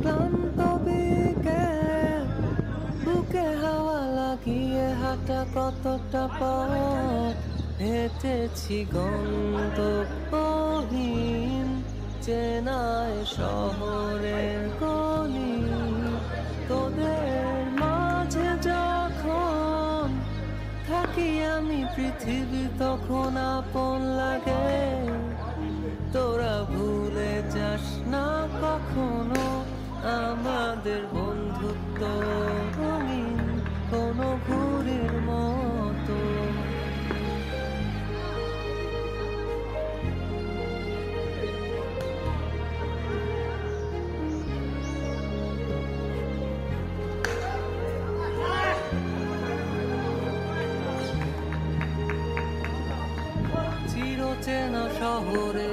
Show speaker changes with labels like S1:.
S1: ক্লান্ত বিকেল, বুকে হাওয়া লাগিয়ে হাঁটা কতটা পথ হেঁটেছি গন্তব্যহীন চেনায় শহরের গলি। তোদের মাঝে যখন থাকি আমি পৃথিবী তখন আপন লাগে। তোরা ভুলে যাস না কখনো আমাদের বন্ধুত্ব রঙিন কোনো ঘুড়ির মতো। চিরচেনা শহরে